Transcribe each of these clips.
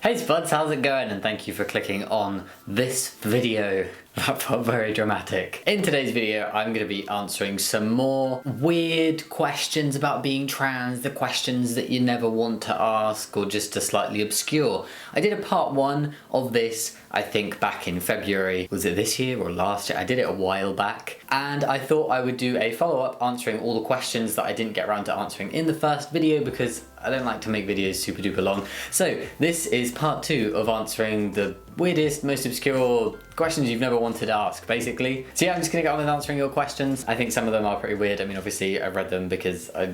Hey Spuds, how's it going? And thank you for clicking on this video. That felt very dramatic. In today's video, I'm going to be answering some more weird questions about being trans, the questions that you never want to ask or just are slightly obscure. I did a part 1 of this, I think back in February. Was it this year or last year? I did it a while back. And I thought I would do a follow-up answering all the questions that I didn't get around to answering in the first video because I don't like to make videos super duper long. So this is part 2 of answering the weirdest, most obscure questions you've never wanted to ask, basically. So yeah, I'm just gonna get on with answering your questions. I think some of them are pretty weird. I mean, obviously I read them because I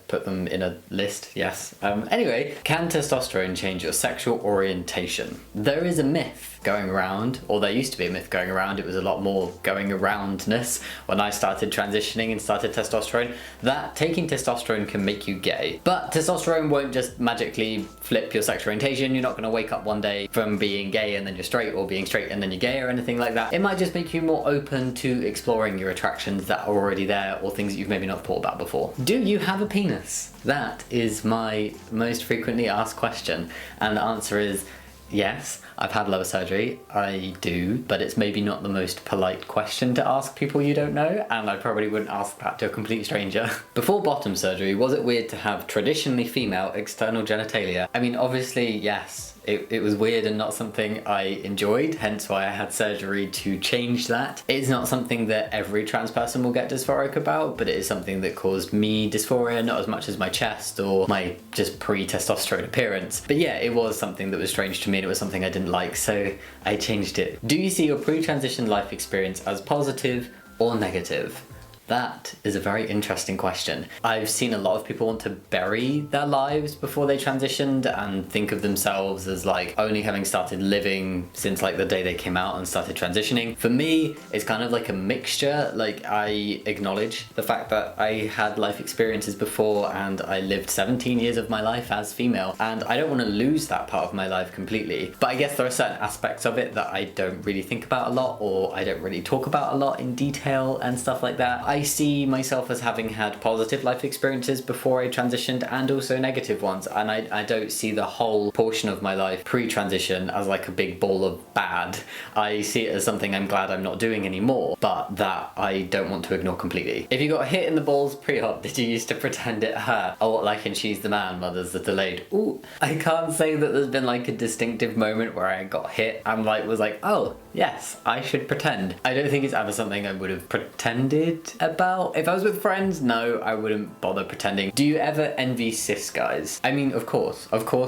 put them in a list, yes. Anyway, can testosterone change your sexual orientation? There is a myth going around, or there used to be a myth going around, it was a lot more going aroundness when I started transitioning and started testosterone, that taking testosterone can make you gay. But testosterone won't just magically flip your sexual orientation. You're not gonna wake up one day from being gay and then you're straight, or being straight and then you're gay, or anything like that. It might just make you more open to exploring your attractions that are already there, or things that you've maybe not thought about before. Do you have a penis? That is my most frequently asked question, and the answer is yes. I've had lower surgery, I do, but it's maybe not the most polite question to ask people you don't know, and I probably wouldn't ask that to a complete stranger. Before bottom surgery, was it weird to have traditionally female external genitalia? I mean, obviously, yes. It was weird and not something I enjoyed, hence why I had surgery to change that. It's not something that every trans person will get dysphoric about, but it is something that caused me dysphoria, not as much as my chest or my just pre-testosterone appearance. But yeah, it was something that was strange to me and it was something I didn't like, so I changed it. Do you see your pre-transition life experience as positive or negative? That is a very interesting question. I've seen a lot of people want to bury their lives before they transitioned and think of themselves as like only having started living since like the day they came out and started transitioning. For me, it's kind of like a mixture. Like, I acknowledge the fact that I had life experiences before and I lived 17 years of my life as female, and I don't want to lose that part of my life completely. But I guess there are certain aspects of it that I don't really think about a lot, or I don't really talk about a lot in detail and stuff like that. I see myself as having had positive life experiences before I transitioned and also negative ones, and I don't see the whole portion of my life pre-transition as like a big ball of bad. I see it as something I'm glad I'm not doing anymore, but that I don't want to ignore completely. If you got hit in the balls pre-op, did you used to pretend it hurt? Oh, like in She's the Man, Mother's the Delayed. Ooh, I can't say that there's been like a distinctive moment where I got hit and was like, oh yes, I should pretend. I don't think it's ever something I would have pretended about. If I was with friends, no, I wouldn't bother pretending. Do you ever envy cis guys? I mean, of course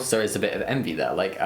there is a bit of envy there. Like,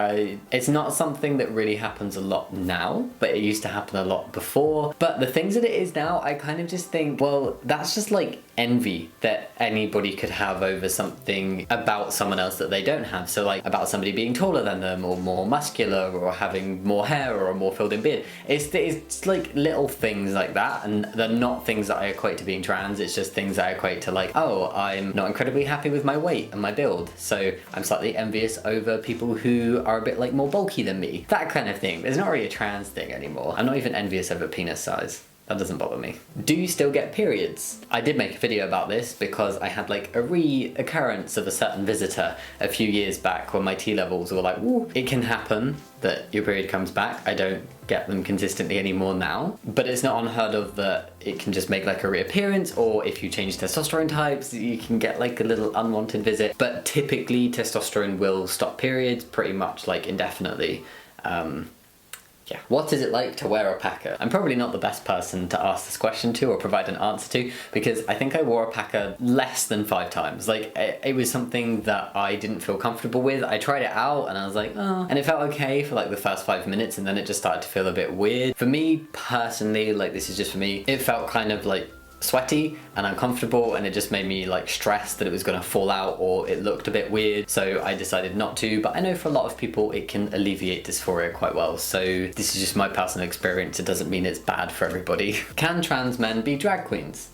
it's not something that really happens a lot now, but it used to happen a lot before. But the things that it is now, I kind of just think, well, that's just like envy that anybody could have over something about someone else that they don't have. So like about somebody being taller than them, or more muscular, or having more hair, or a more filled in beard. It's like little things like that, and they're not things that I equate to being trans. It's just things that I equate to like, oh, I'm not incredibly happy with my weight and my build, so I'm slightly envious over people who are a bit like more bulky than me. That kind of thing. It's not really a trans thing anymore. I'm not even envious over penis size. That doesn't bother me. Do you still get periods? I did make a video about this because I had like a reoccurrence of a certain visitor a few years back when my T levels were like, woo. It can happen that your period comes back. I don't get them consistently anymore now, but it's not unheard of that it can just make like a reappearance, or if you change testosterone types, you can get like a little unwanted visit. But typically testosterone will stop periods pretty much like indefinitely. Yeah. What is it like to wear a packer? I'm probably not the best person to ask this question to or provide an answer to, because I think I wore a packer less than 5 times. Like, it was something that I didn't feel comfortable with. I tried it out and I was like, oh, and it felt okay for like the first 5 minutes, and then it just started to feel a bit weird. For me personally, like, this is just for me, it felt kind of like sweaty and uncomfortable, and it just made me like stressed that it was gonna fall out, or it looked a bit weird, so I decided not to. But I know for a lot of people it can alleviate dysphoria quite well, so this is just my personal experience. It doesn't mean it's bad for everybody. Can trans men be drag queens?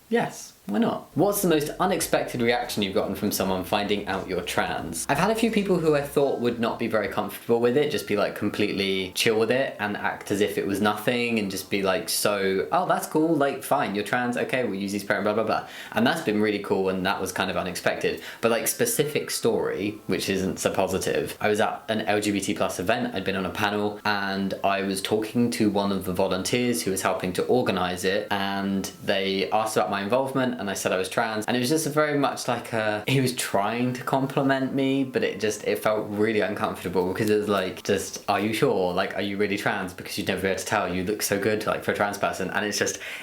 Yes. Why not? What's the most unexpected reaction you've gotten from someone finding out you're trans? I've had a few people who I thought would not be very comfortable with it, just be like completely chill with it and act as if it was nothing and just be like, so, oh, that's cool, like, fine, you're trans, okay, we'll use these pronouns, blah, blah, blah. And that's been really cool, and that was kind of unexpected. But like, specific story, which isn't so positive, I was at an LGBT plus event, I'd been on a panel, and I was talking to one of the volunteers who was helping to organize it, and they asked about my involvement, and I said I was trans, and it was just very much like he was trying to compliment me, but it felt really uncomfortable, because it was like, just, are you sure? Like, are you really trans? Because you'd never be able to tell, you look so good, like, for a trans person. And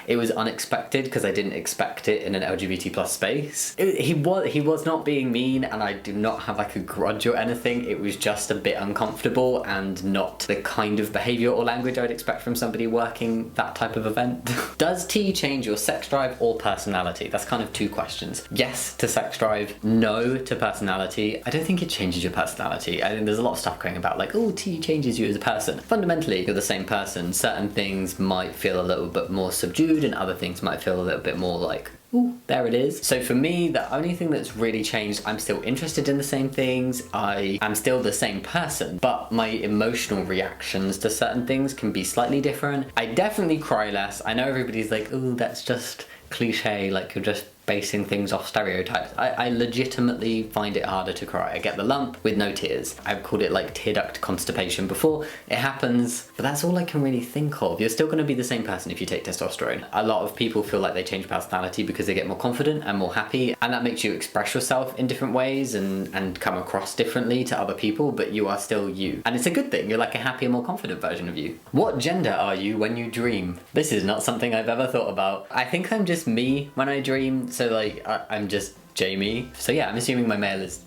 it was unexpected, because I didn't expect it in an LGBT plus space. He was not being mean, and I do not have like a grudge or anything. It was just a bit uncomfortable, and not the kind of behavior or language I'd expect from somebody working that type of event. Does tea change your sex drive or personality? That's kind of two questions. Yes to sex drive, no to personality. I don't think it changes your personality. I think there's a lot of stuff going about like, oh, tea changes you as a person. Fundamentally, you're the same person. Certain things might feel a little bit more subdued, and other things might feel a little bit more like, ooh, there it is. So for me, the only thing that's really changed, I'm still interested in the same things, I am still the same person, but my emotional reactions to certain things can be slightly different. I definitely cry less. I know everybody's like, ooh, that's just cliche, like you're just basing things off stereotypes. I legitimately find it harder to cry. I get the lump with no tears. I've called it like tear duct constipation before. It happens, but that's all I can really think of. You're still going to be the same person if you take testosterone. A lot of people feel like they change personality because they get more confident and more happy, and that makes you express yourself in different ways and come across differently to other people, but you are still you. And it's a good thing. You're like a happier, more confident version of you. What gender are you when you dream? This is not something I've ever thought about. I think I'm just me when I dream. So like, I'm just Jamie. So yeah, I'm assuming my male is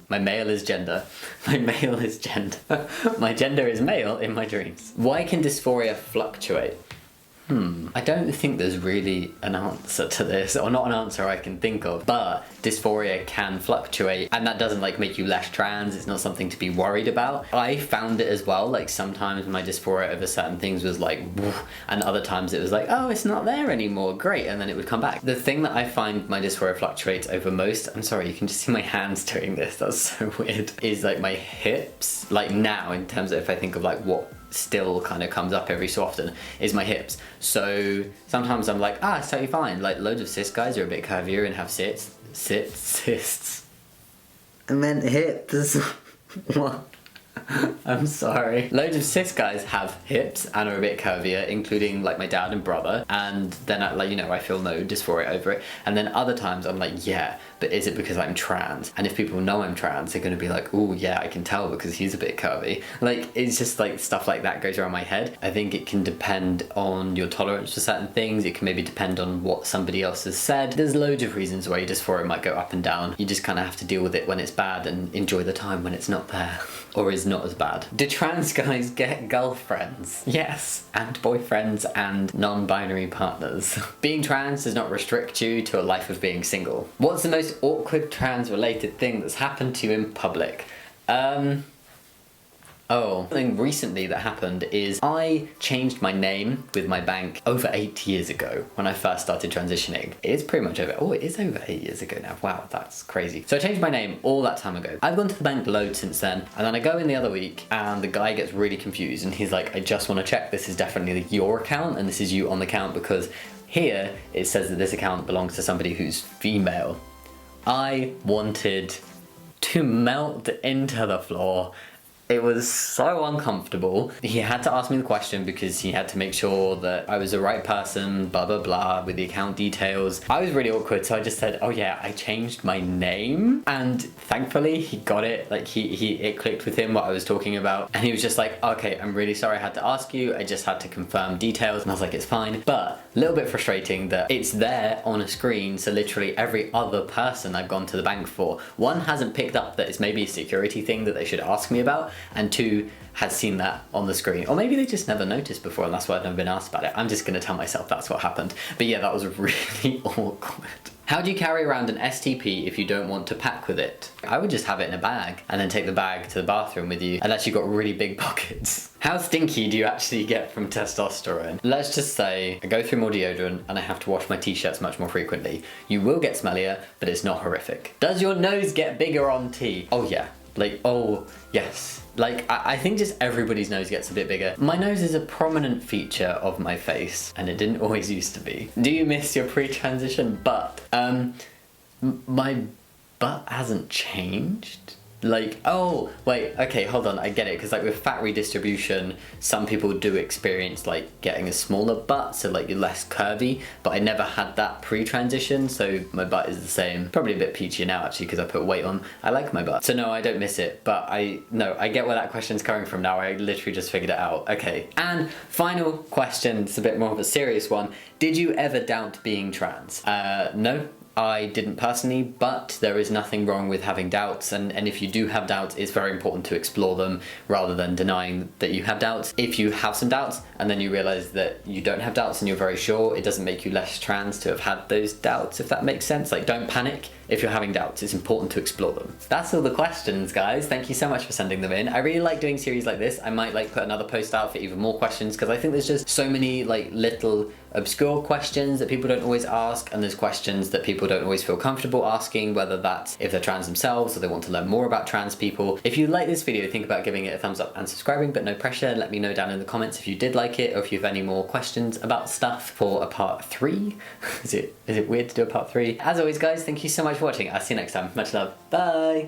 gender. My male is gender. My gender is male in my dreams. Why can dysphoria fluctuate? I don't think there's really an answer to this, or not an answer I can think of, but dysphoria can fluctuate, and that doesn't like make you less trans. It's not something to be worried about. I found it as well, like sometimes my dysphoria over certain things was like, woof, and other times it was like, oh, it's not there anymore, great, and then it would come back. The thing that I find my dysphoria fluctuates over most, I'm sorry, you can just see my hands doing this, that's so weird, is like my hips. Like now, in terms of if I think of like what still kind of comes up every so often, is my hips. So sometimes I'm like, it's totally fine. Like loads of cis guys are a bit curvier and have cysts. I meant hips. What? I'm sorry. Loads of cis guys have hips and are a bit curvier, including like my dad and brother, and then I feel no dysphoria over it. And then other times I'm like, yeah, but is it because I'm trans? And if people know I'm trans, they're gonna be like, oh yeah, I can tell because he's a bit curvy. Like, it's just like stuff like that goes around my head. I think it can depend on your tolerance for certain things. It can maybe depend on what somebody else has said. There's loads of reasons why your dysphoria might go up and down. You just kind of have to deal with it when it's bad and enjoy the time when it's not there or is not as bad. Do trans guys get girlfriends? Yes, and boyfriends and non-binary partners. Being trans does not restrict you to a life of being single. What's the most awkward trans-related thing that's happened to you in public? Something recently that happened is I changed my name with my bank over 8 years ago when I first started transitioning. It's pretty much over, it is over 8 years ago now. Wow, that's crazy. So I changed my name all that time ago. I've gone to the bank loads since then, and then I go in the other week and the guy gets really confused and he's like, I just want to check this is definitely your account and this is you on the account, because here it says that this account belongs to somebody who's female. I wanted to melt into the floor. It was so uncomfortable. He had to ask me the question because he had to make sure that I was the right person, blah, blah, blah, with the account details. I was really awkward, so I just said, oh yeah, I changed my name. And thankfully he got it. Like it clicked with him what I was talking about. And he was just like, okay, I'm really sorry I had to ask you. I just had to confirm details. And I was like, it's fine. But a little bit frustrating that it's there on a screen. So literally every other person I've gone to the bank for, one, hasn't picked up that it's maybe a security thing that they should ask me about, and two, has seen that on the screen. Or maybe they just never noticed before and that's why I've never been asked about it. I'm just gonna tell myself that's what happened. But yeah, that was really awkward. How do you carry around an STP if you don't want to pack with it? I would just have it in a bag and then take the bag to the bathroom with you, unless you've got really big pockets. How stinky do you actually get from testosterone? Let's just say I go through more deodorant and I have to wash my t-shirts much more frequently. You will get smellier, but it's not horrific. Does your nose get bigger on tea? Oh yeah. Like, oh, yes. Like, I think just everybody's nose gets a bit bigger. My nose is a prominent feature of my face, and it didn't always used to be. Do you miss your pre-transition butt? My butt hasn't changed. Like, oh, wait, okay, hold on, I get it, because like with fat redistribution, some people do experience like getting a smaller butt, so like you're less curvy, but I never had that pre-transition, so my butt is the same. Probably a bit peachier now actually, because I put weight on. I like my butt. So no, I don't miss it, but I get where that question's coming from now. I literally just figured it out. Okay, and final question, it's a bit more of a serious one. Did you ever doubt being trans? No. I didn't personally, but there is nothing wrong with having doubts, and if you do have doubts, it's very important to explore them rather than denying that you have doubts. If you have some doubts and then you realise that you don't have doubts and you're very sure, it doesn't make you less trans to have had those doubts, if that makes sense. Like, don't panic if you're having doubts, it's important to explore them. That's all the questions, guys. Thank you so much for sending them in. I really like doing series like this. I might like put another post out for even more questions, because I think there's just so many like little obscure questions that people don't always ask, and there's questions that people don't always feel comfortable asking, whether that's if they're trans themselves or they want to learn more about trans people. If you like this video, think about giving it a thumbs up and subscribing, but no pressure. Let me know down in the comments if you did like it, or if you have any more questions about stuff for a part 3. Is it weird to do a part 3? As always, guys, thank you so much for watching. I'll see you next time. Much love. Bye!